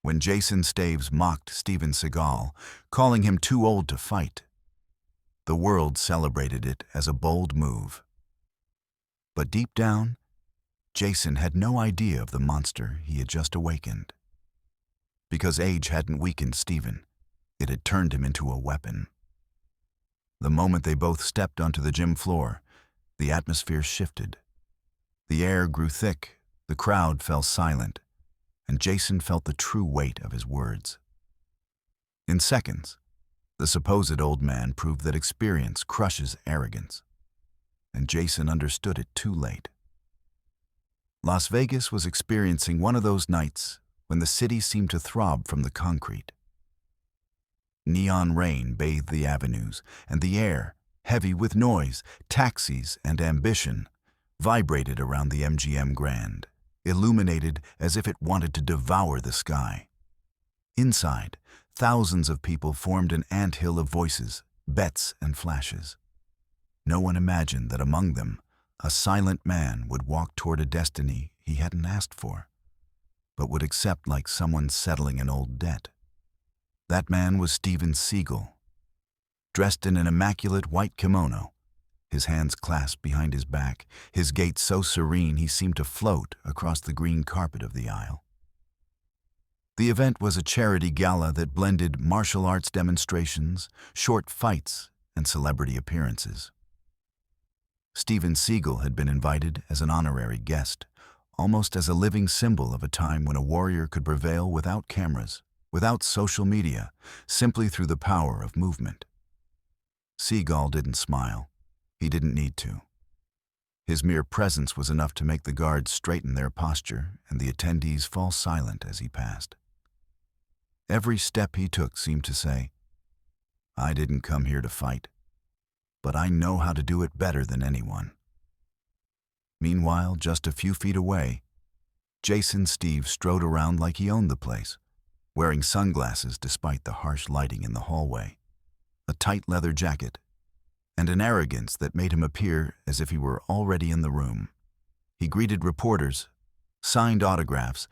when Jason Staves mocked Steven Seagal, calling him too old to fight. The world celebrated it as a bold move. But deep down, Jason had no idea of the monster he had just awakened. Because age hadn't weakened Steven, it had turned him into a weapon. The moment they both stepped onto the gym floor, the atmosphere shifted. The air grew thick, the crowd fell silent, and Jason felt the true weight of his words. In seconds, the supposed old man proved that experience crushes arrogance, and Jason understood it too late. Las Vegas was experiencing one of those nights when the city seemed to throb from the concrete. Neon rain bathed the avenues, and the air, heavy with noise, taxis, and ambition, vibrated around the MGM Grand, illuminated as if it wanted to devour the sky. Inside, thousands of people formed an anthill of voices, bets, and flashes. No one imagined that among them, a silent man would walk toward a destiny he hadn't asked for, but would accept like someone settling an old debt. That man was Steven Seagal. Dressed in an immaculate white kimono, his hands clasped behind his back, his gait so serene he seemed to float across the green carpet of the aisle. The event was a charity gala that blended martial arts demonstrations, short fights, and celebrity appearances. Steven Seagal had been invited as an honorary guest, almost as a living symbol of a time when a warrior could prevail without cameras, without social media, simply through the power of movement. Seagal didn't smile. He didn't need to. His mere presence was enough to make the guards straighten their posture and the attendees fall silent as he passed. Every step he took seemed to say, "I didn't come here to fight, but I know how to do it better than anyone." Meanwhile, just a few feet away, Jason Steve strode around like he owned the place, wearing sunglasses despite the harsh lighting in the hallway, a tight leather jacket, and an arrogance that made him appear as if he were already in the room. He greeted reporters, signed autographs,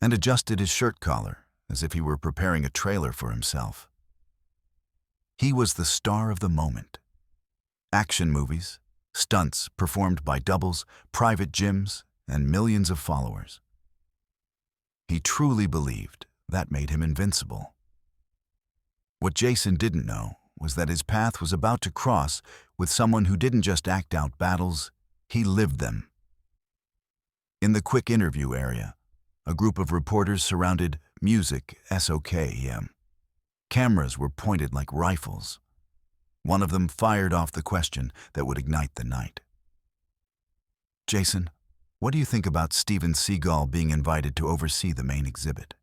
and adjusted his shirt collar as if he were preparing a trailer for himself. He was the star of the moment. Action movies, stunts performed by doubles, private gyms, and millions of followers. He truly believed that made him invincible. What Jason didn't know was that his path was about to cross with someone who didn't just act out battles, he lived them. In the quick interview area, a group of reporters surrounded Music SOKM. Cameras were pointed like rifles. One of them fired off the question that would ignite the night. "Jason, what do you think about Steven Seagal being invited to oversee the main exhibit?"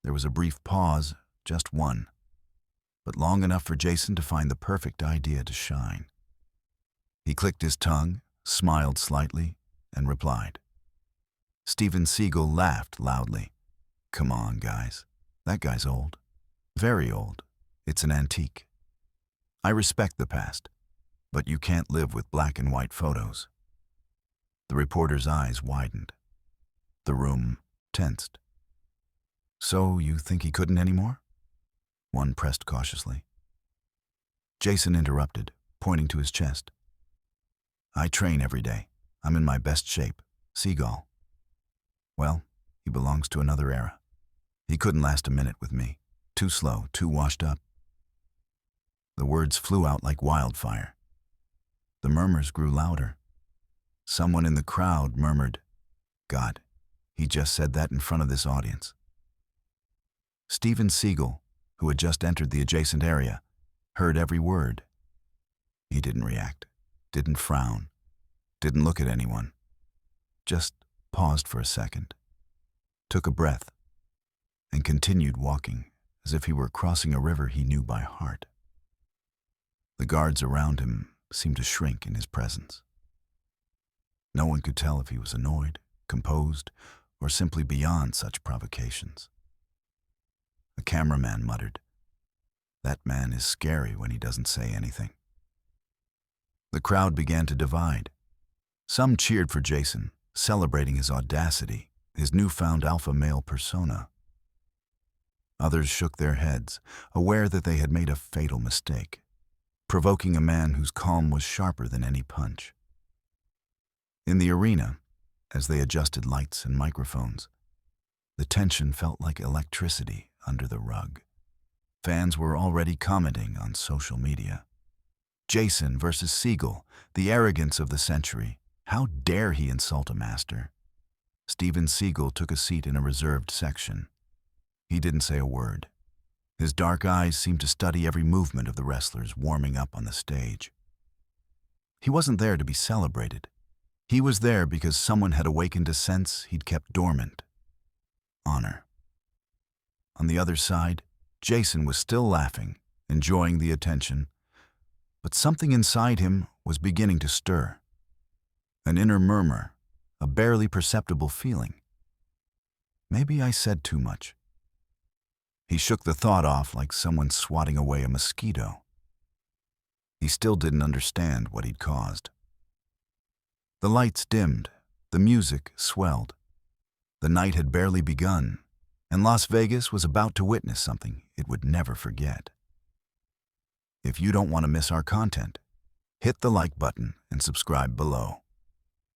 There was a brief pause, just one, but long enough for Jason to find the perfect idea to shine. He clicked his tongue, smiled slightly, and replied. Steven Seagal laughed loudly. "Come on, guys. That guy's old. Very old. It's an antique. I respect the past, but you can't live with black and white photos." The reporter's eyes widened. The room tensed. "So you think he couldn't anymore?" One pressed cautiously. Jason interrupted, pointing to his chest. "I train every day. I'm in my best shape. Seagal. Well, he belongs to another era. He couldn't last a minute with me. Too slow, too washed up." The words flew out like wildfire. The murmurs grew louder. Someone in the crowd murmured, "God, he just said that in front of this audience." Steven Seagal, who had just entered the adjacent area, heard every word. He didn't react, didn't frown, didn't look at anyone. Just paused for a second, took a breath, and continued walking as if he were crossing a river he knew by heart. The guards around him seemed to shrink in his presence. No one could tell if he was annoyed, composed, or simply beyond such provocations. A cameraman muttered, "That man is scary when he doesn't say anything." The crowd began to divide. Some cheered for Jason, celebrating his audacity, his newfound alpha male persona. Others shook their heads, aware that they had made a fatal mistake, provoking a man whose calm was sharper than any punch. In the arena, as they adjusted lights and microphones, the tension felt like electricity under the rug. Fans were already commenting on social media. Jason versus Seagal, the arrogance of the century. How dare he insult a master? Steven Seagal took a seat in a reserved section. He didn't say a word. His dark eyes seemed to study every movement of the wrestlers warming up on the stage. He wasn't there to be celebrated. He was there because someone had awakened a sense he'd kept dormant. Honor. On the other side, Jason was still laughing, enjoying the attention, but something inside him was beginning to stir. An inner murmur, a barely perceptible feeling. Maybe I said too much. He shook the thought off like someone swatting away a mosquito. He still didn't understand what he'd caused. The lights dimmed, the music swelled. The night had barely begun, and Las Vegas was about to witness something it would never forget. If you don't want to miss our content, hit the like button and subscribe below.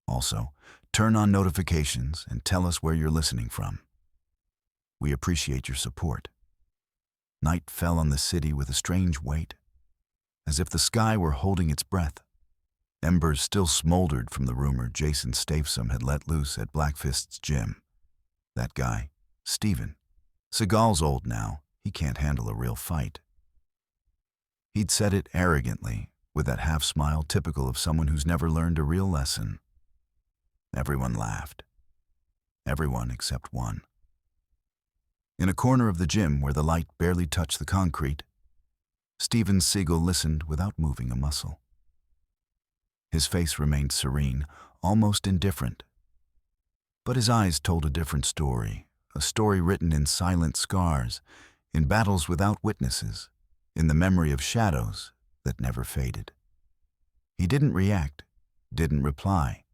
Also, turn on notifications and tell us where you're listening from. We appreciate your support. Night fell on the city with a strange weight, as if the sky were holding its breath. Embers still smoldered from the rumor Jason Statham had let loose at Blackfist's gym. That guy, Steven. Seagal's old now. He can't handle a real fight. He'd said it arrogantly, with that half-smile typical of someone who's never learned a real lesson. Everyone laughed. Everyone except one. In a corner of the gym where the light barely touched the concrete, Steven Seagal listened without moving a muscle. His face remained serene, almost indifferent. But his eyes told a different story, a story written in silent scars, in battles without witnesses, in the memory of shadows that never faded. He didn't react, didn't reply.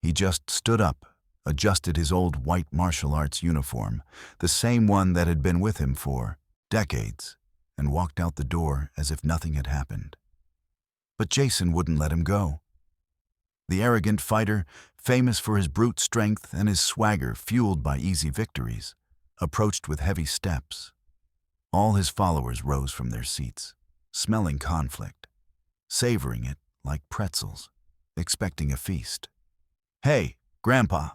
He just stood up, adjusted his old white martial arts uniform, the same one that had been with him for decades, and walked out the door as if nothing had happened. But Jason wouldn't let him go. The arrogant fighter, famous for his brute strength and his swagger fueled by easy victories, approached with heavy steps. All his followers rose from their seats, smelling conflict, savoring it like pretzels, expecting a feast. "Hey, Grandpa!"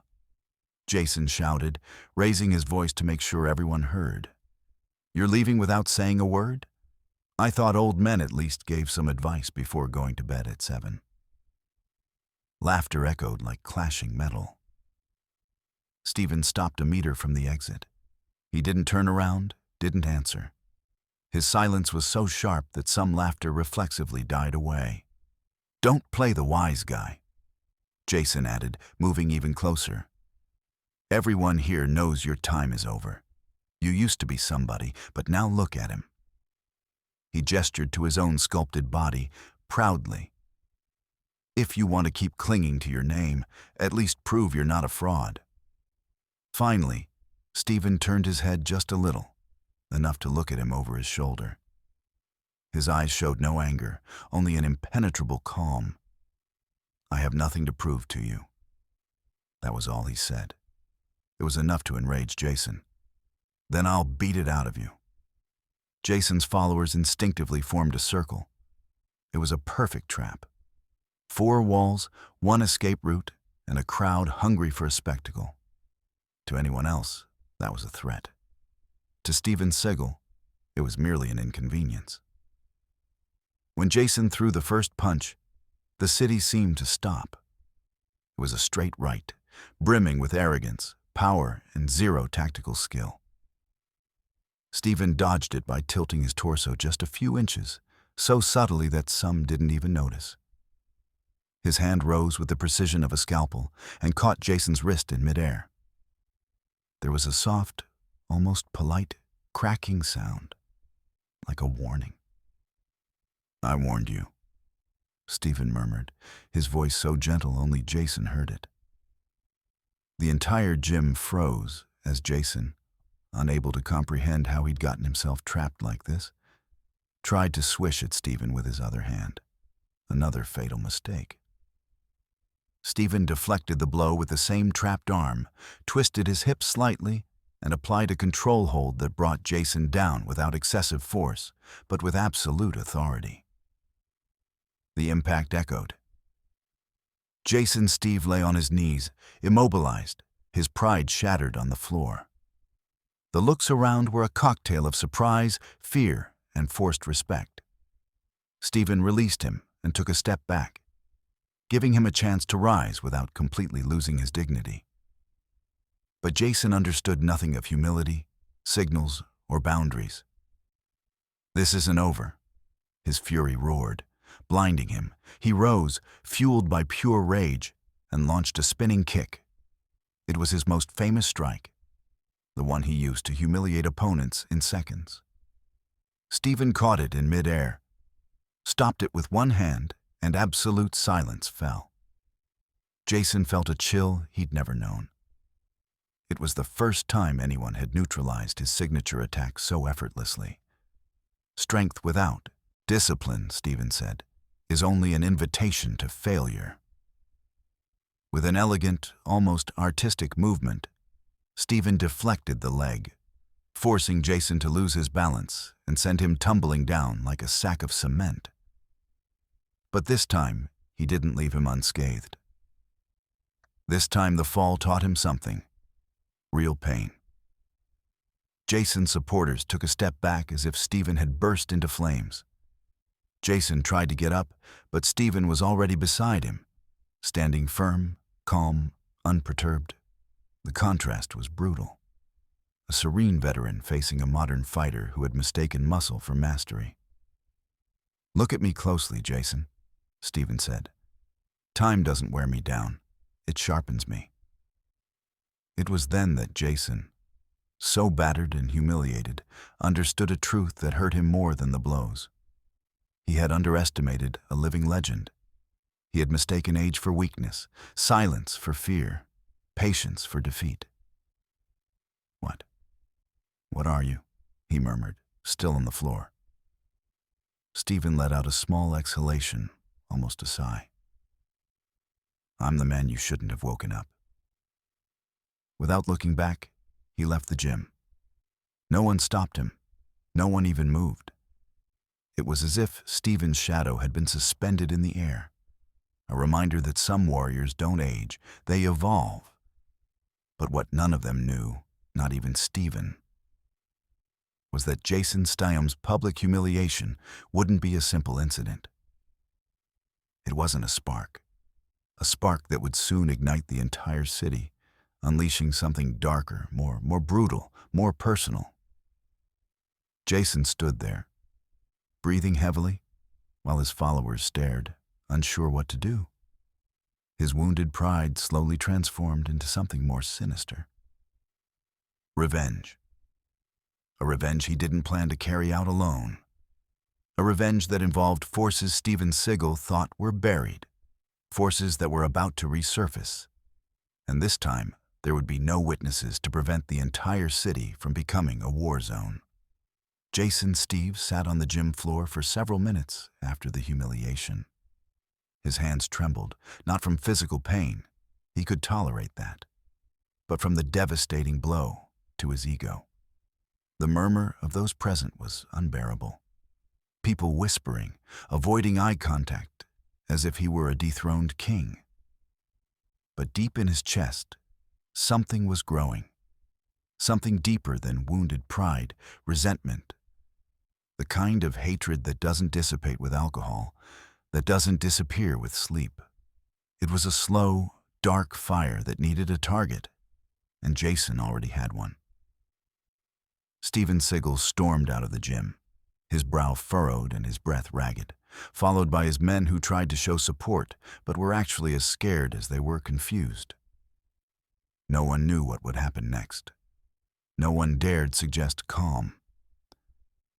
Jason shouted, raising his voice to make sure everyone heard. "You're leaving without saying a word? I thought old men at least gave some advice before going to bed at 7. Laughter echoed like clashing metal. Steven stopped a meter from the exit. He didn't turn around, didn't answer. His silence was so sharp that some laughter reflexively died away. "Don't play the wise guy," Jason added, moving even closer. "Everyone here knows your time is over. You used to be somebody, but now look at him." He gestured to his own sculpted body, proudly. "If you want to keep clinging to your name, at least prove you're not a fraud." Finally, Steven turned his head just a little, enough to look at him over his shoulder. His eyes showed no anger, only an impenetrable calm. "I have nothing to prove to you." That was all he said. It was enough to enrage Jason. "Then I'll beat it out of you." Jason's followers instinctively formed a circle. It was a perfect trap. 4 walls, 1 escape route, and a crowd hungry for a spectacle. To anyone else, that was a threat. To Steven Seagal, it was merely an inconvenience. When Jason threw the first punch, the city seemed to stop. It was a straight right, brimming with arrogance, power, and zero tactical skill. Steven dodged it by tilting his torso just a few inches, so subtly that some didn't even notice. His hand rose with the precision of a scalpel and caught Jason's wrist in midair. There was a soft, almost polite, cracking sound, like a warning. "I warned you," Steven murmured, his voice so gentle only Jason heard it. The entire gym froze as Jason, unable to comprehend how he'd gotten himself trapped like this, tried to swish at Steven with his other hand. Another fatal mistake. Steven deflected the blow with the same trapped arm, twisted his hip slightly, and applied a control hold that brought Jason down without excessive force, but with absolute authority. The impact echoed. Steve lay on his knees, immobilized, his pride shattered on the floor. The looks around were a cocktail of surprise, fear, and forced respect. Steven released him and took a step back, giving him a chance to rise without completely losing his dignity. But Jason understood nothing of humility, signals, or boundaries. "This isn't over," his fury roared, blinding him. He rose, fueled by pure rage, and launched a spinning kick. It was his most famous strike, the one he used to humiliate opponents in seconds. Steven caught it in midair, stopped it with one hand, and absolute silence fell. Jason felt a chill he'd never known. It was the first time anyone had neutralized his signature attack so effortlessly. Strength without discipline, Steven said, is only an invitation to failure. With an elegant, almost artistic movement, Steven deflected the leg, forcing Jason to lose his balance and send him tumbling down like a sack of cement. But this time, he didn't leave him unscathed. This time the fall taught him something: real pain. Jason's supporters took a step back as if Steven had burst into flames. Jason tried to get up, but Steven was already beside him, standing firm, calm, unperturbed. The contrast was brutal. A serene veteran facing a modern fighter who had mistaken muscle for mastery. "Look at me closely, Jason," Steven said. "Time doesn't wear me down. It sharpens me." It was then that Jason, so battered and humiliated, understood a truth that hurt him more than the blows. He had underestimated a living legend. He had mistaken age for weakness, silence for fear, patience for defeat. What are you?" he murmured, still on the floor. Steven let out a small exhalation, almost a sigh. "I'm the man you shouldn't have woken up." Without looking back, he left the gym. No one stopped him. No one even moved. It was as if Steven's shadow had been suspended in the air, a reminder that some warriors don't age, they evolve. But what none of them knew, not even Steven, was that Jason Staham's public humiliation wouldn't be a simple incident. It wasn't a spark that would soon ignite the entire city, unleashing something darker, more brutal, more personal. Jason stood there, breathing heavily, while his followers stared, unsure what to do. His wounded pride slowly transformed into something more sinister. Revenge. A revenge he didn't plan to carry out alone. A revenge that involved forces Steven Seagal thought were buried, forces that were about to resurface. And this time, there would be no witnesses to prevent the entire city from becoming a war zone. Jason Steve sat on the gym floor for several minutes after the humiliation. His hands trembled, not from physical pain, he could tolerate that, but from the devastating blow to his ego. The murmur of those present was unbearable. People whispering, avoiding eye contact, as if he were a dethroned king. But deep in his chest, something was growing. Something deeper than wounded pride, resentment. The kind of hatred that doesn't dissipate with alcohol, that doesn't disappear with sleep. It was a slow, dark fire that needed a target, and Jason already had one. Steven Seagal stormed out of the gym, his brow furrowed and his breath ragged, followed by his men who tried to show support, but were actually as scared as they were confused. No one knew what would happen next. No one dared suggest calm.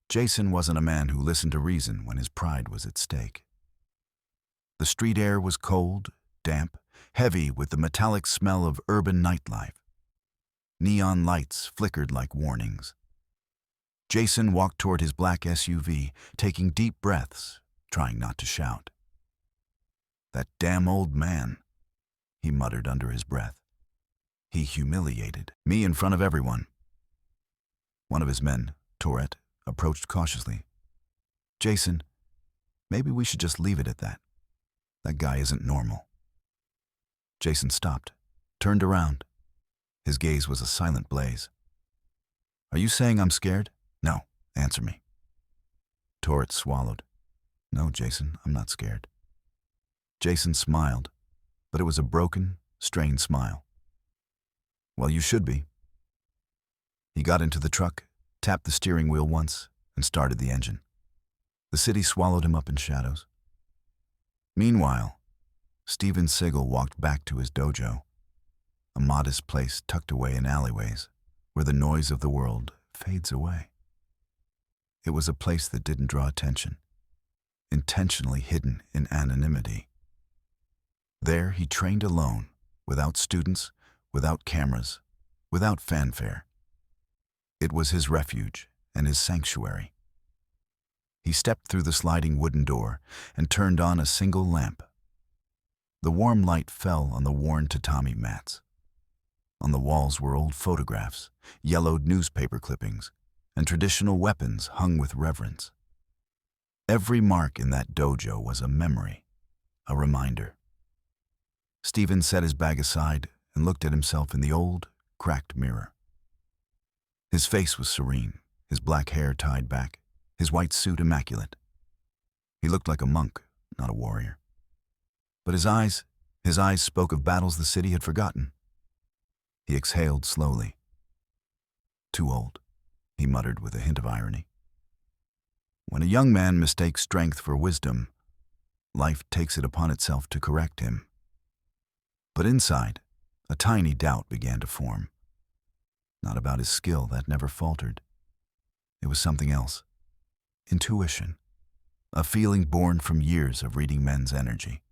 Jason wasn't a man who listened to reason when his pride was at stake. The street air was cold, damp, heavy with the metallic smell of urban nightlife. Neon lights flickered like warnings. Jason walked toward his black SUV, taking deep breaths, trying not to shout. "That damn old man," he muttered under his breath. "He humiliated me in front of everyone." One of his men, Tourette, approached cautiously. "Jason, maybe we should just leave it at that. That guy isn't normal." Jason stopped, turned around. His gaze was a silent blaze. "Are you saying I'm scared?" "No, answer me." Tourette swallowed. "No, Jason, I'm not scared." Jason smiled, but it was a broken, strained smile. "Well, you should be." He got into the truck, tapped the steering wheel once, and started the engine. The city swallowed him up in shadows. Meanwhile, Steven Seagal walked back to his dojo, a modest place tucked away in alleyways where the noise of the world fades away. It was a place that didn't draw attention, intentionally hidden in anonymity. There he trained alone, without students, without cameras, without fanfare. It was his refuge and his sanctuary. He stepped through the sliding wooden door and turned on a single lamp. The warm light fell on the worn tatami mats. On the walls were old photographs, yellowed newspaper clippings, and traditional weapons hung with reverence. Every mark in that dojo was a memory, a reminder. Steven set his bag aside and looked at himself in the old, cracked mirror. His face was serene, his black hair tied back, his white suit immaculate. He looked like a monk, not a warrior. But his eyes spoke of battles the city had forgotten. He exhaled slowly. "Too old," he muttered with a hint of irony. When a young man mistakes strength for wisdom, life takes it upon itself to correct him. But inside, a tiny doubt began to form. Not about his skill, that never faltered. It was something else. Intuition, a feeling born from years of reading men's energy.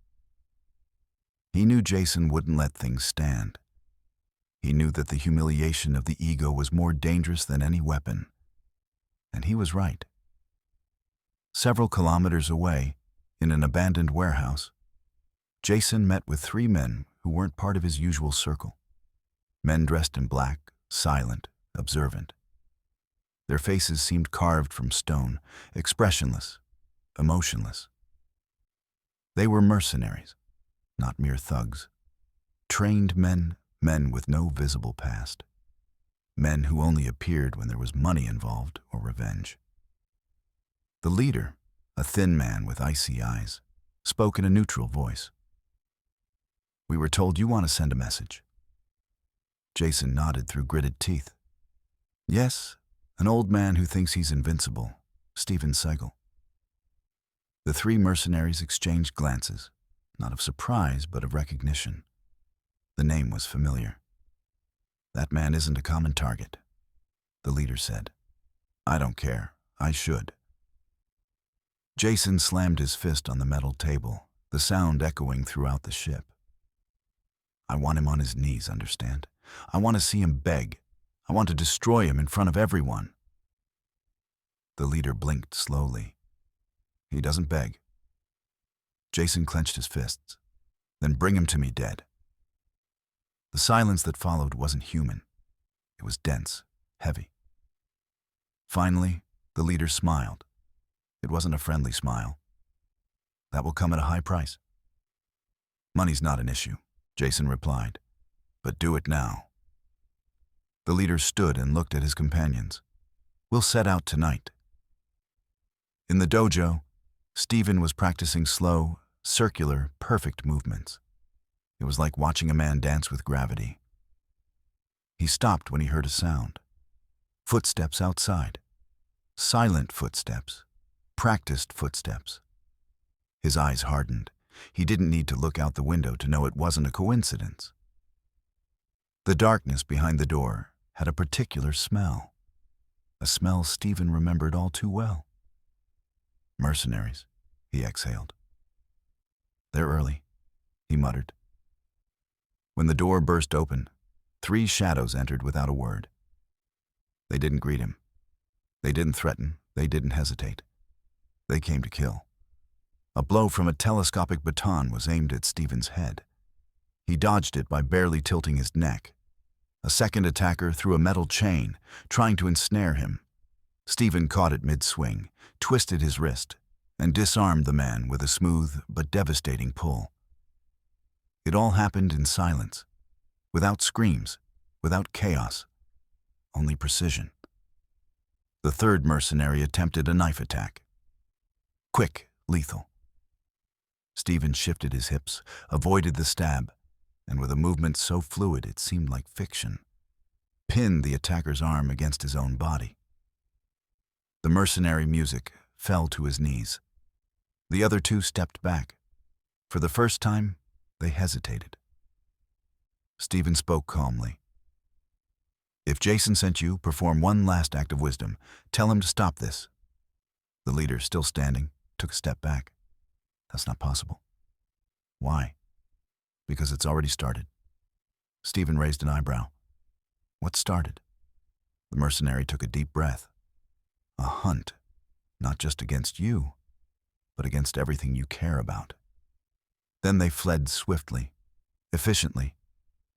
He knew Jason wouldn't let things stand. He knew that the humiliation of the ego was more dangerous than any weapon. And he was right. Several kilometers away, in an abandoned warehouse, Jason met with 3 men who weren't part of his usual circle. Men dressed in black, silent, observant. Their faces seemed carved from stone, expressionless, emotionless. They were mercenaries, not mere thugs. Trained men with no visible past. Men who only appeared when there was money involved or revenge. The leader, a thin man with icy eyes, spoke in a neutral voice. "We were told you want to send a message." Jason nodded through gritted teeth. "Yes, an old man who thinks he's invincible, Steven Seagal." The 3 mercenaries exchanged glances, not of surprise but of recognition. The name was familiar. "That man isn't a common target," the leader said. "I don't care. I should." Jason slammed his fist on the metal table, the sound echoing throughout the ship. "I want him on his knees, understand? I want to see him beg. I want to destroy him in front of everyone." The leader blinked slowly. "He doesn't beg." Jason clenched his fists. "Then bring him to me dead." The silence that followed wasn't human. It was dense, heavy. Finally, the leader smiled. It wasn't a friendly smile. "That will come at a high price." "Money's not an issue," Jason replied. "But do it now." The leader stood and looked at his companions. "We'll set out tonight." In the dojo, Steven was practicing slow, circular, perfect movements. It was like watching a man dance with gravity. He stopped when he heard a sound. Footsteps outside. Silent footsteps. Practiced footsteps. His eyes hardened. He didn't need to look out the window to know it wasn't a coincidence. The darkness behind the door had a particular smell. A smell Steven remembered all too well. "Mercenaries," he exhaled. "They're early," he muttered. When the door burst open, 3 shadows entered without a word. They didn't greet him. They didn't threaten. They didn't hesitate. They came to kill. A blow from a telescopic baton was aimed at Steven's head. He dodged it by barely tilting his neck. A second attacker threw a metal chain, trying to ensnare him. Steven caught it mid-swing, twisted his wrist, and disarmed the man with a smooth but devastating pull. It all happened in silence, without screams, without chaos, only precision. The third mercenary attempted a knife attack. Quick, lethal. Steven shifted his hips, avoided the stab, and with a movement so fluid it seemed like fiction, pinned the attacker's arm against his own body. The mercenary music fell to his knees. The other 2 stepped back. For the first time, they hesitated. Steven spoke calmly. "If Jason sent you, perform one last act of wisdom. Tell him to stop this." The leader, still standing, took a step back. "That's not possible." "Why?" "Because it's already started." Steven raised an eyebrow. "What started?" The mercenary took a deep breath. "A hunt, not just against you, but against everything you care about." Then they fled swiftly, efficiently,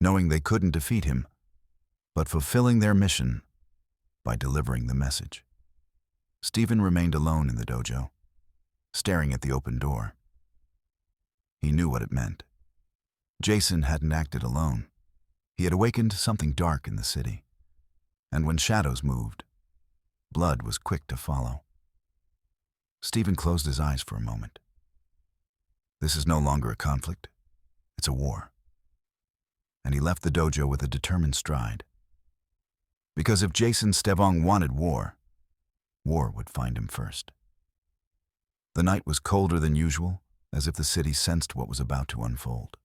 knowing they couldn't defeat him, but fulfilling their mission by delivering the message. Steven remained alone in the dojo, staring at the open door. He knew what it meant. Jason hadn't acted alone. He had awakened something dark in the city. And when shadows moved, blood was quick to follow. Steven closed his eyes for a moment. This is no longer a conflict. It's a war. And he left the dojo with a determined stride. Because if Jason Stevong wanted war, war would find him first. The night was colder than usual, as if the city sensed what was about to unfold.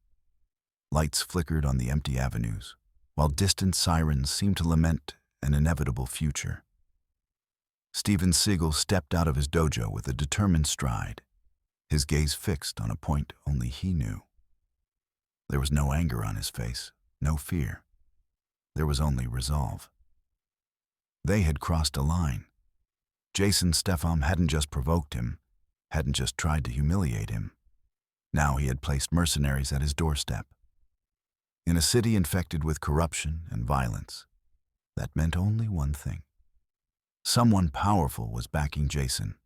Lights flickered on the empty avenues, while distant sirens seemed to lament an inevitable future. Steven Seagal stepped out of his dojo with a determined stride, his gaze fixed on a point only he knew. There was no anger on his face, no fear. There was only resolve. They had crossed a line. Jason Stefan hadn't just provoked him, hadn't just tried to humiliate him. Now he had placed mercenaries at his doorstep. In a city infected with corruption and violence, that meant only one thing. Someone powerful was backing Jason.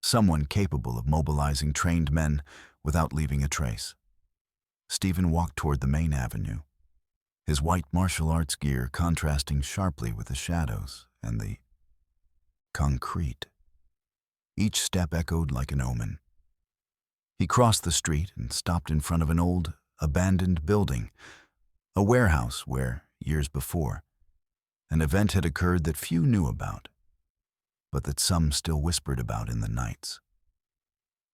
Someone capable of mobilizing trained men without leaving a trace. Steven walked toward the main avenue, his white martial arts gear contrasting sharply with the shadows and the concrete. Each step echoed like an omen. He crossed the street and stopped in front of an old, abandoned building, a warehouse where, years before, an event had occurred that few knew about, but that some still whispered about in the nights.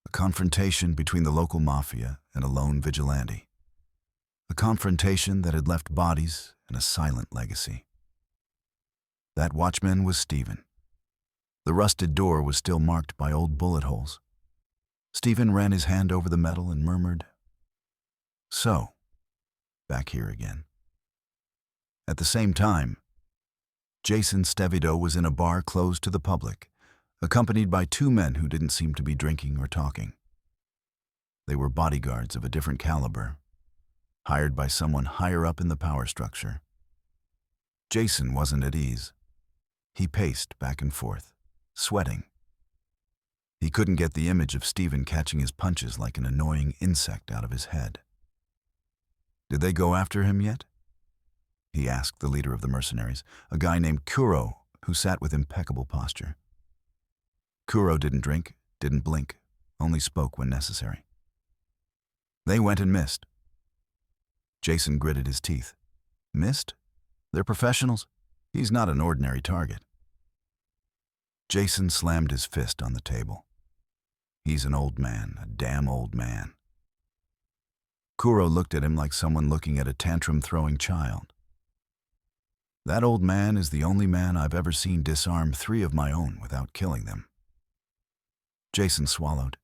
A confrontation between the local mafia and a lone vigilante. A confrontation that had left bodies and a silent legacy. That watchman was Steven. The rusted door was still marked by old bullet holes. Steven ran his hand over the metal and murmured, "So, back here again." At the same time, Jason Stevido was in a bar closed to the public, accompanied by 2 men who didn't seem to be drinking or talking. They were bodyguards of a different caliber, hired by someone higher up in the power structure. Jason wasn't at ease. He paced back and forth, sweating. He couldn't get the image of Steven catching his punches like an annoying insect out of his head. "Did they go after him yet?" he asked the leader of the mercenaries, a guy named Kuro, who sat with impeccable posture. Kuro didn't drink, didn't blink, only spoke when necessary. "They went and missed." Jason gritted his teeth. "Missed? They're professionals. He's not an ordinary target." Jason slammed his fist on the table. "He's an old man, a damn old man." Kuro looked at him like someone looking at a tantrum-throwing child. "That old man is the only man I've ever seen disarm 3 of my own without killing them." Jason swallowed.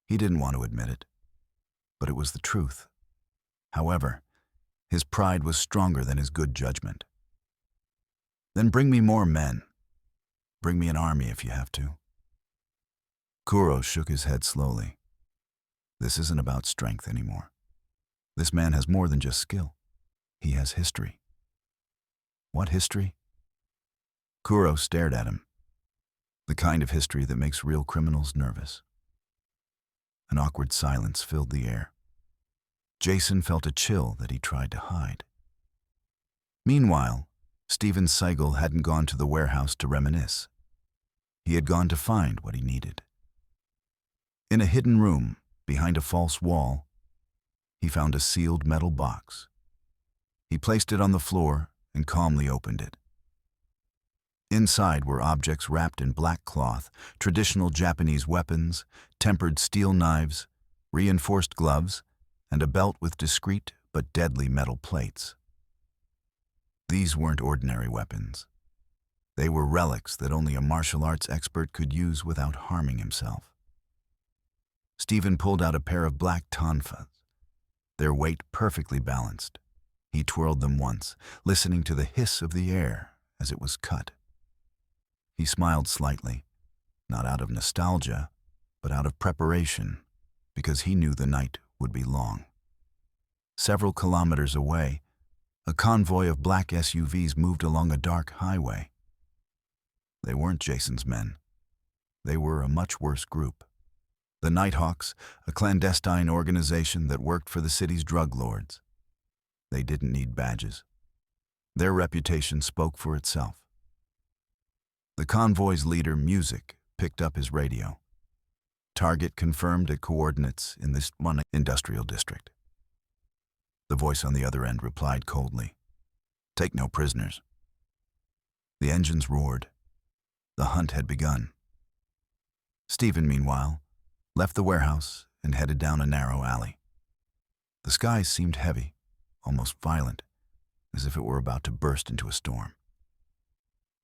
He didn't want to admit it, but it was the truth. However, His pride was stronger than his good judgment. "Then bring me more men. Bring me an army if you have to." Kuro shook his head slowly. This isn't about strength anymore. This man has more than just skill. He has history. What history? Kuro stared at him. The kind of history that makes real criminals nervous. An awkward silence filled the air. Jason felt a chill that he tried to hide. Meanwhile, Steven Seagal hadn't gone to the warehouse to reminisce. He had gone to find what he needed. In a hidden room, behind a false wall, he found a sealed metal box. He placed it on the floor and calmly opened it. Inside were objects wrapped in black cloth, traditional Japanese weapons, tempered steel knives, reinforced gloves, and a belt with discreet but deadly metal plates. These weren't ordinary weapons. They were relics that only a martial arts expert could use without harming himself. Steven pulled out a pair of black tonfas, their weight perfectly balanced. He twirled them once, listening to the hiss of the air as it was cut. He smiled slightly, not out of nostalgia, but out of preparation, because he knew the night would be long. Several kilometers away, a convoy of black SUVs moved along a dark highway. They weren't Jason's men. They were a much worse group. The Nighthawks, a clandestine organization that worked for the city's drug lords. They didn't need badges. Their reputation spoke for itself. The convoy's leader, Music, picked up his radio. Target confirmed at coordinates in this one industrial district. The voice on the other end replied coldly, "Take no prisoners." The engines roared. The hunt had begun. Steven, meanwhile, left the warehouse and headed down a narrow alley. The skies seemed heavy, almost violent, as if it were about to burst into a storm.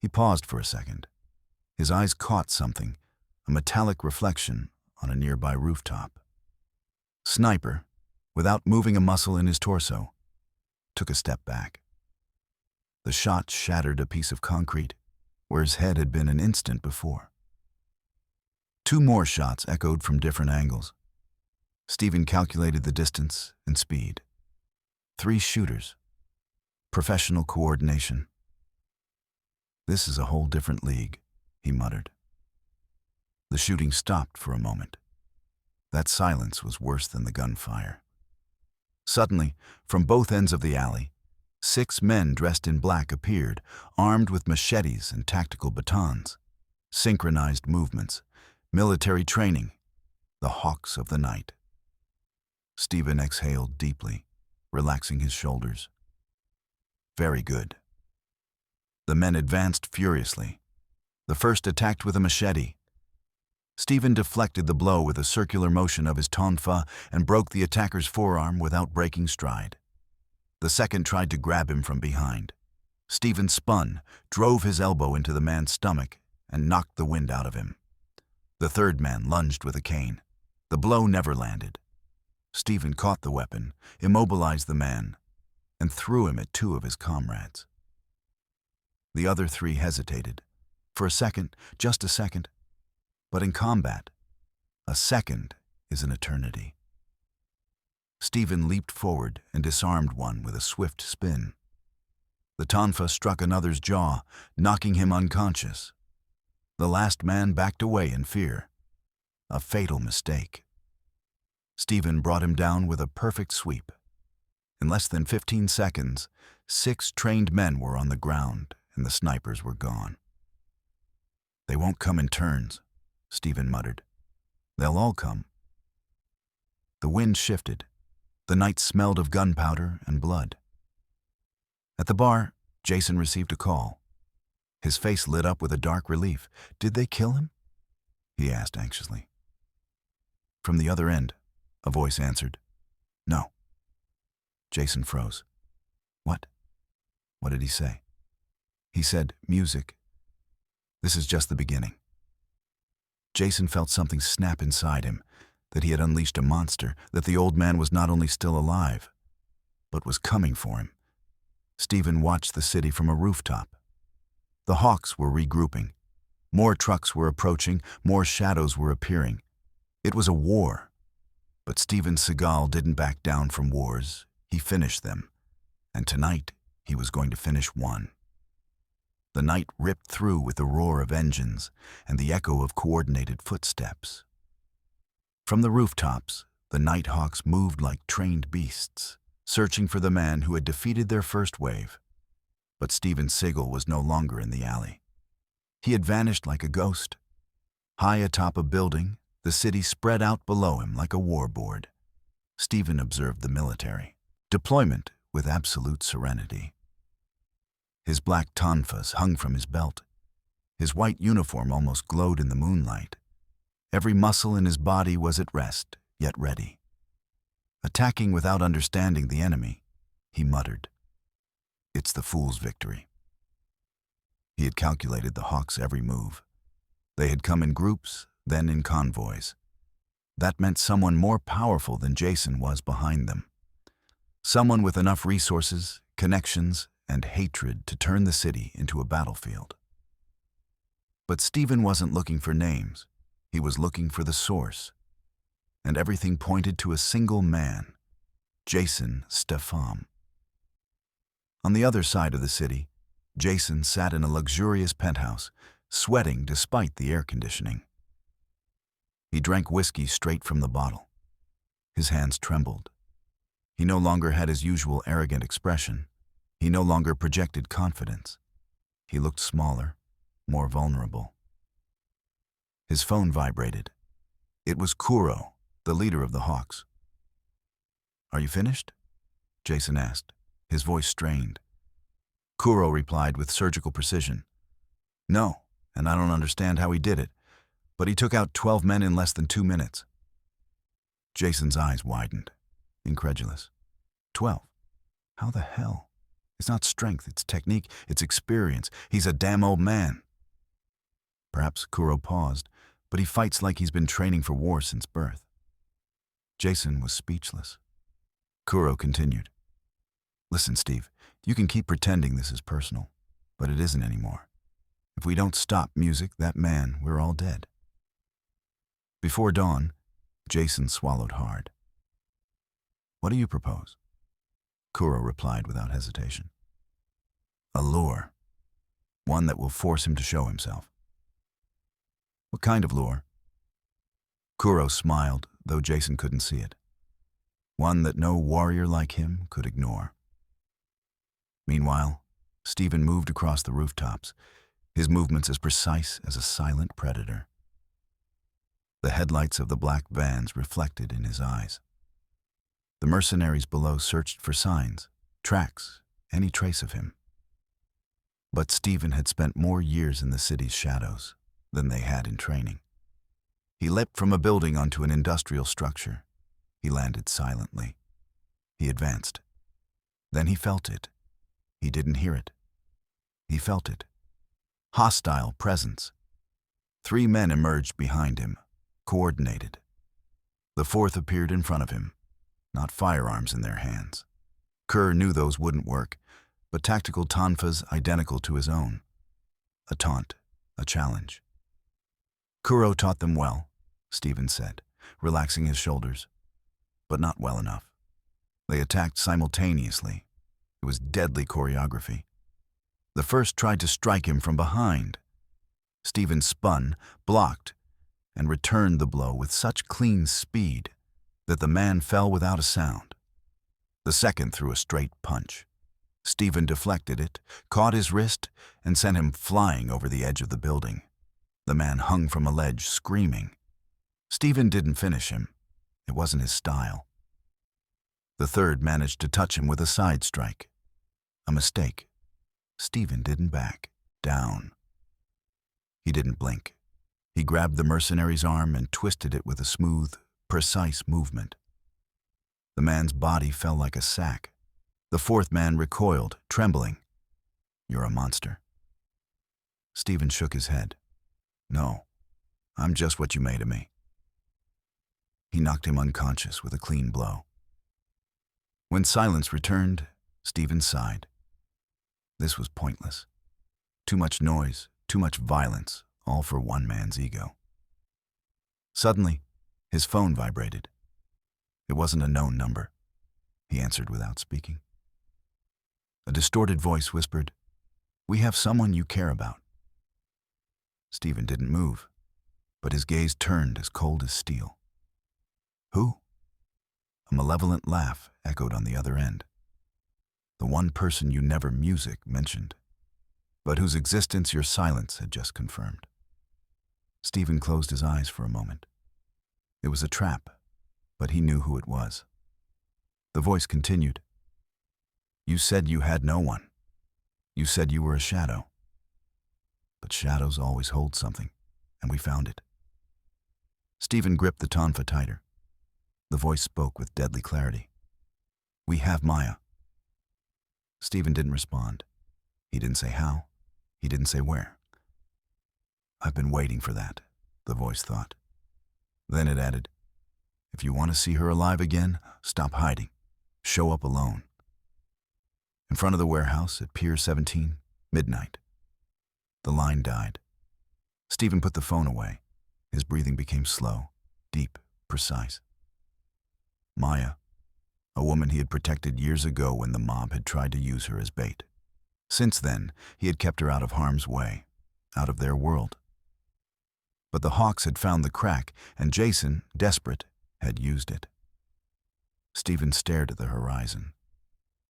He paused for a second. His eyes caught something, a metallic reflection on a nearby rooftop. Sniper, without moving a muscle in his torso, took a step back. The shot shattered a piece of concrete where his head had been an instant before. Two more shots echoed from different angles. Steven calculated the distance and speed. 3 shooters. Professional coordination. "This is a whole different league," he muttered. The shooting stopped for a moment. That silence was worse than the gunfire. Suddenly, from both ends of the alley, 6 men dressed in black appeared, armed with machetes and tactical batons. Synchronized movements, military training, the hawks of the night. Steven exhaled deeply, relaxing his shoulders. Very good. The men advanced furiously. The first attacked with a machete. Steven deflected the blow with a circular motion of his tonfa and broke the attacker's forearm without breaking stride. The second tried to grab him from behind. Steven spun, drove his elbow into the man's stomach, and knocked the wind out of him. The third man lunged with a cane. The blow never landed. Steven caught the weapon, immobilized the man, and threw him at 2 of his comrades. The other 3 hesitated. For a second, just a second. But in combat, a second is an eternity. Steven leaped forward and disarmed one with a swift spin. The tonfa struck another's jaw, knocking him unconscious. The last man backed away in fear. A fatal mistake. Steven brought him down with a perfect sweep. In less than 15 seconds, 6 trained men were on the ground and the snipers were gone. "They won't come in turns," Steven muttered. "They'll all come." The wind shifted. The night smelled of gunpowder and blood. At the bar, Jason received a call. His face lit up with a dark relief. "Did they kill him?" he asked anxiously. From the other end, a voice answered, "No." Jason froze. "What? What did he say?" "He said, 'Music. This is just the beginning.'" Jason felt something snap inside him, that he had unleashed a monster, that the old man was not only still alive, but was coming for him. Steven watched the city from a rooftop. The Hawks were regrouping. More trucks were approaching, more shadows were appearing. It was a war. But Steven Seagal didn't back down from wars. He finished them. And tonight, he was going to finish one. The night ripped through with the roar of engines and the echo of coordinated footsteps. From the rooftops, the Night Hawks moved like trained beasts, searching for the man who had defeated their first wave. But Steven Seagal was no longer in the alley. He had vanished like a ghost. High atop a building, the city spread out below him like a war board. Steven observed the military deployment with absolute serenity. His black tonfas hung from his belt. His white uniform almost glowed in the moonlight. Every muscle in his body was at rest, yet ready. Attacking without understanding the enemy, he muttered, "It's the fool's victory." He had calculated the Hawks' every move. They had come in groups, then in convoys. That meant someone more powerful than Jason was behind them. Someone with enough resources, connections, and hatred to turn the city into a battlefield. But Steven wasn't looking for names. He was looking for the source. And everything pointed to a single man, Jason Statham. On the other side of the city, Jason sat in a luxurious penthouse, sweating despite the air conditioning. He drank whiskey straight from the bottle. His hands trembled. He no longer had his usual arrogant expression. He no longer projected confidence. He looked smaller, more vulnerable. His phone vibrated. It was Kuro, the leader of the Hawks. "Are you finished?" Jason asked, his voice strained. Kuro replied with surgical precision, "No, and I don't understand how he did it, but he took out 12 men in less than 2 minutes." Jason's eyes widened, incredulous. 12? How the hell? It's not strength, it's technique, it's experience. He's a damn old man. Perhaps Kuro paused, but he fights like he's been training for war since birth. Jason was speechless. Kuro continued, "Listen, Steve, you can keep pretending this is personal, but it isn't anymore. If we don't stop music, that man, we're all dead." Before dawn, Jason swallowed hard. "What do you propose?" Kuro replied without hesitation. "A lure. One that will force him to show himself." "What kind of lure?" Kuro smiled, though Jason couldn't see it. One that no warrior like him could ignore. Meanwhile, Steven moved across the rooftops, his movements as precise as a silent predator. The headlights of the black vans reflected in his eyes. The mercenaries below searched for signs, tracks, any trace of him. But Steven had spent more years in the city's shadows than they had in training. He leapt from a building onto an industrial structure. He landed silently. He advanced. Then he felt it. He didn't hear it. He felt it. Hostile presence. 3 men emerged behind him, coordinated. The 4th appeared in front of him, not firearms in their hands. Kerr knew those wouldn't work, but tactical tonfas identical to his own. A taunt, a challenge. Kuro taught them well, Steven said, relaxing his shoulders, but not well enough. They attacked simultaneously. It was deadly choreography. The first tried to strike him from behind. Steven spun, blocked, and returned the blow with such clean speed that the man fell without a sound. The second threw a straight punch. Steven deflected it, caught his wrist, and sent him flying over the edge of the building. The man hung from a ledge, screaming. Steven didn't finish him. It wasn't his style. The third managed to touch him with a side strike. A mistake. Steven didn't back down. He didn't blink. He grabbed the mercenary's arm and twisted it with a smooth, precise movement. The man's body fell like a sack. The 4th man recoiled, trembling. "You're a monster." Steven shook his head. "No, I'm just what you made of me." He knocked him unconscious with a clean blow. When silence returned, Steven sighed. This was pointless. Too much noise, too much violence, all for one man's ego. Suddenly, his phone vibrated. It wasn't a known number. He answered without speaking. A distorted voice whispered, "We have someone you care about." Steven didn't move, but his gaze turned as cold as steel. "Who?" A malevolent laugh echoed on the other end. "The one person you never music mentioned, but whose existence your silence had just confirmed." Steven closed his eyes for a moment. It was a trap, but he knew who it was. The voice continued, "You said you had no one. You said you were a shadow. But shadows always hold something, and we found it." Steven gripped the tonfa tighter. The voice spoke with deadly clarity. "We have Maya." Steven didn't respond. He didn't say how. He didn't say where. "I've been waiting for that," the voice thought. Then it added, "If you want to see her alive again, stop hiding. Show up alone." In front of the warehouse at Pier 17, midnight. The line died. Steven put the phone away. His breathing became slow, deep, precise. Maya, a woman he had protected years ago when the mob had tried to use her as bait. Since then, he had kept her out of harm's way, out of their world. But the Hawks had found the crack, and Jason, desperate, had used it. Steven stared at the horizon.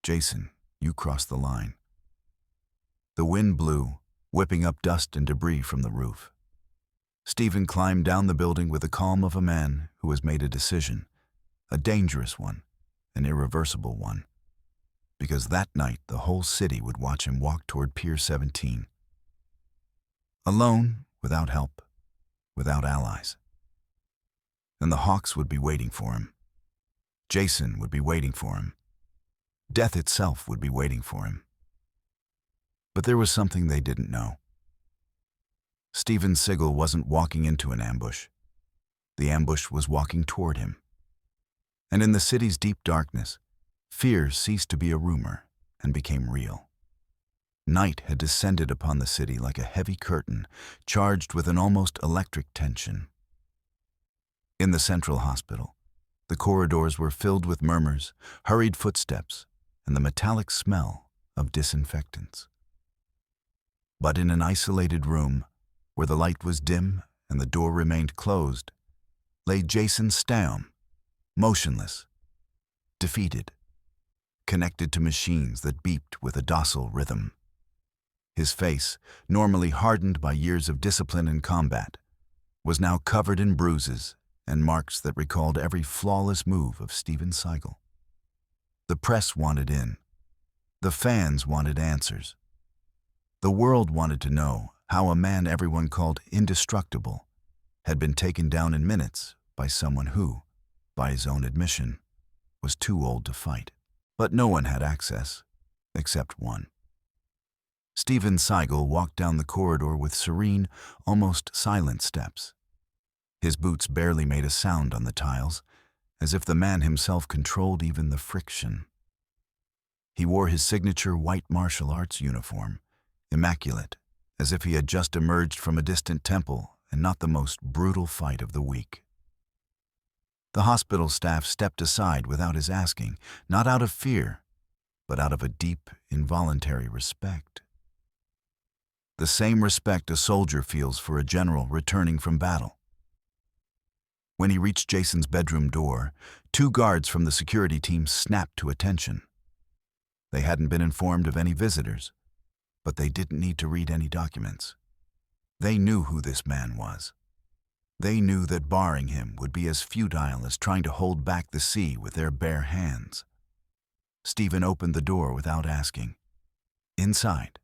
"Jason, you crossed the line." The wind blew, whipping up dust and debris from the roof. Steven climbed down the building with the calm of a man who has made a decision, a dangerous one, an irreversible one, because that night the whole city would watch him walk toward Pier 17. Alone, without help, without allies. And the Hawks would be waiting for him. Jason would be waiting for him. Death itself would be waiting for him. But there was something they didn't know. Steven Seagal wasn't walking into an ambush. The ambush was walking toward him. And in the city's deep darkness, fear ceased to be a rumor and became real. Night had descended upon the city like a heavy curtain, charged with an almost electric tension. In the central hospital, the corridors were filled with murmurs, hurried footsteps, and the metallic smell of disinfectants. But in an isolated room, where the light was dim and the door remained closed, lay Jason Statham, motionless, defeated, connected to machines that beeped with a docile rhythm. His face, normally hardened by years of discipline and combat, was now covered in bruises and marks that recalled every flawless move of Steven Seagal. The press wanted in. The fans wanted answers. The world wanted to know how a man everyone called indestructible had been taken down in minutes by someone who, by his own admission, was too old to fight. But no one had access, except one. Steven Seagal walked down the corridor with serene, almost silent steps. His boots barely made a sound on the tiles, as if the man himself controlled even the friction. He wore his signature white martial arts uniform, immaculate, as if he had just emerged from a distant temple and not the most brutal fight of the week. The hospital staff stepped aside without his asking, not out of fear, but out of a deep, involuntary respect. The same respect a soldier feels for a general returning from battle. When he reached Jason's bedroom door, 2 guards from the security team snapped to attention. They hadn't been informed of any visitors, but they didn't need to read any documents. They knew who this man was. They knew that barring him would be as futile as trying to hold back the sea with their bare hands. Steven opened the door without asking. Inside,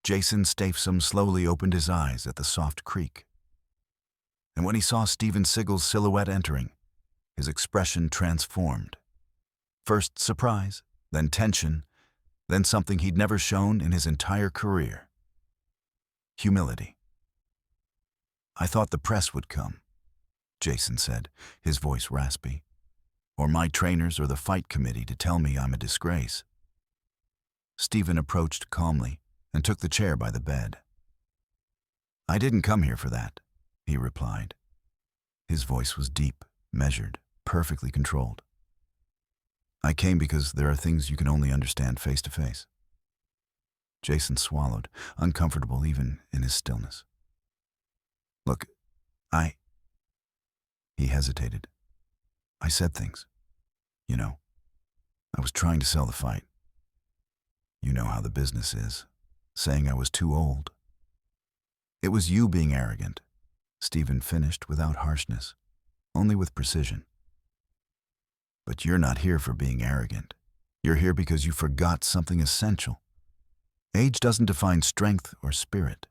Jason Statham slowly opened his eyes at the soft creak. And when he saw Steven Seagal's silhouette entering, his expression transformed. First surprise, then tension, then something he'd never shown in his entire career. Humility. "I thought the press would come," Jason said, his voice raspy. or my trainers or the fight committee to tell me I'm a disgrace. Steven approached calmly and took the chair by the bed. I didn't come here for that, he replied. His voice was deep, measured, perfectly controlled. I came because there are things you can only understand face to face. Jason swallowed, uncomfortable even in his stillness. Look, He hesitated. I said things. You know, I was trying to sell the fight. You know how the business is, saying I was too old. It was you being arrogant, Steven finished without harshness, only with precision. But you're not here for being arrogant. You're here because you forgot something essential. Age doesn't define strength or spirit.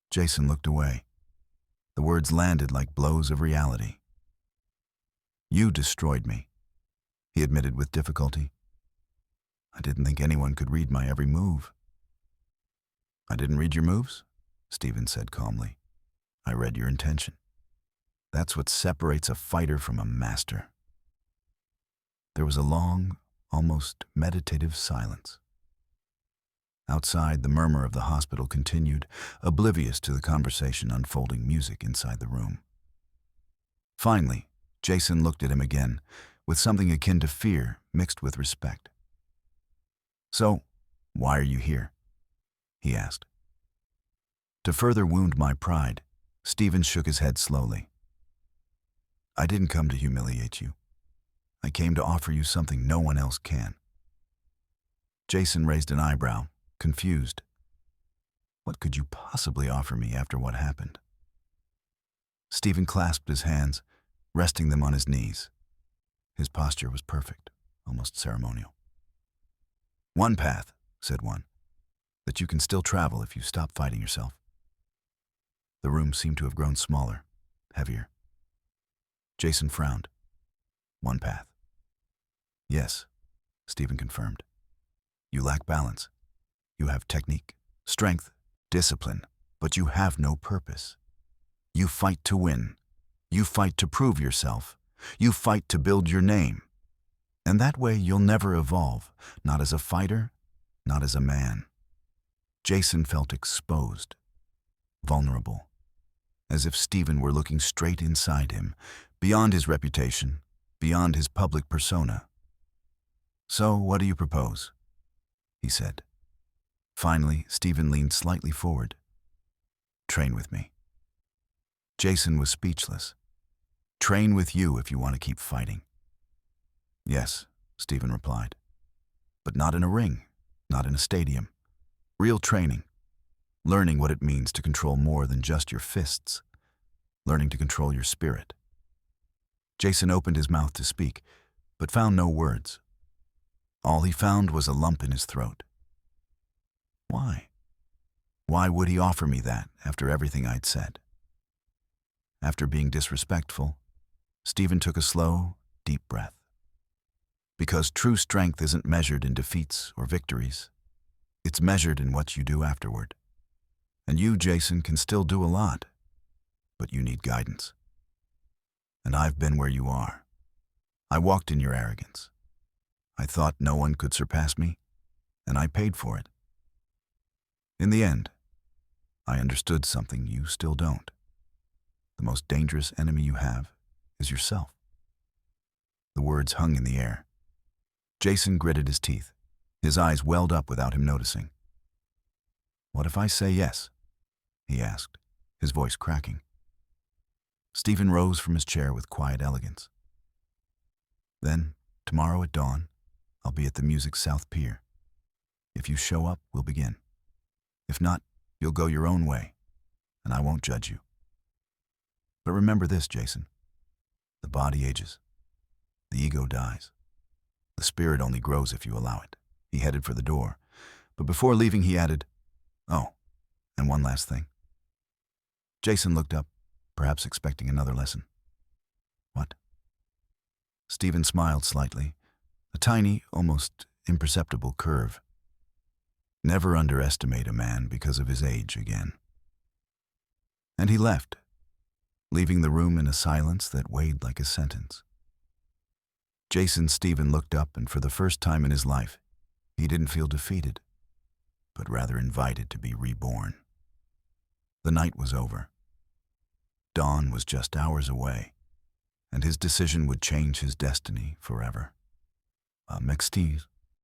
Jason looked away. The words landed like blows of reality. You destroyed me, he admitted with difficulty. I didn't think anyone could read my every move. I didn't read your moves, Steven said calmly. I read your intention. That's what separates a fighter from a master. There was a long, almost meditative silence. Outside, the murmur of the hospital continued, oblivious to the conversation unfolding music inside the room. Finally, Jason looked at him again, with something akin to fear mixed with respect. So, why are you here? He asked. To further wound my pride, Steven shook his head slowly. I didn't come to humiliate you. I came to offer you something no one else can. Jason raised an eyebrow, confused. What could you possibly offer me after what happened? Steven clasped his hands, resting them on his knees. His posture was perfect, almost ceremonial. One path, said one, that you can still travel if you stop fighting yourself. The room seemed to have grown smaller, heavier. Jason frowned. One path. Yes, Steven confirmed. You lack balance. You have technique, strength, discipline, but you have no purpose. You fight to win. You fight to prove yourself. You fight to build your name. And that way you'll never evolve, not as a fighter, not as a man. Jason felt exposed, vulnerable, as if Steven were looking straight inside him, beyond his reputation, beyond his public persona. So, what do you propose? He said. Finally, Steven leaned slightly forward. Train with me. Jason was speechless. Train with you if you want to keep fighting. Yes, Steven replied. But not in a ring, not in a stadium. Real training. Learning what it means to control more than just your fists. Learning to control your spirit. Jason opened his mouth to speak, but found no words. All he found was a lump in his throat. Why? Why would he offer me that after everything I'd said? After being disrespectful, Steven took a slow, deep breath. Because true strength isn't measured in defeats or victories. It's measured in what you do afterward. And you, Jason, can still do a lot, but you need guidance. And I've been where you are. I walked in your arrogance. I thought no one could surpass me, and I paid for it. In the end, I understood something you still don't. The most dangerous enemy you have is yourself. The words hung in the air. Jason gritted his teeth. His eyes welled up without him noticing. What if I say yes? He asked, his voice cracking. Steven rose from his chair with quiet elegance. Then, tomorrow at dawn, I'll be at the Music South Pier. If you show up, we'll begin. If not, you'll go your own way, and I won't judge you. But remember this, Jason. The body ages. The ego dies. The spirit only grows if you allow it. He headed for the door, but before leaving he added, oh, and one last thing. Jason looked up, perhaps expecting another lesson. What? Steven smiled slightly, a tiny, almost imperceptible curve. Never underestimate a man because of his age again. And he left, leaving the room in a silence that weighed like a sentence. Stephen looked up, and for the first time in his life, he didn't feel defeated, but rather invited to be reborn. The night was over. Dawn was just hours away, and his decision would change his destiny forever. Mercenaries.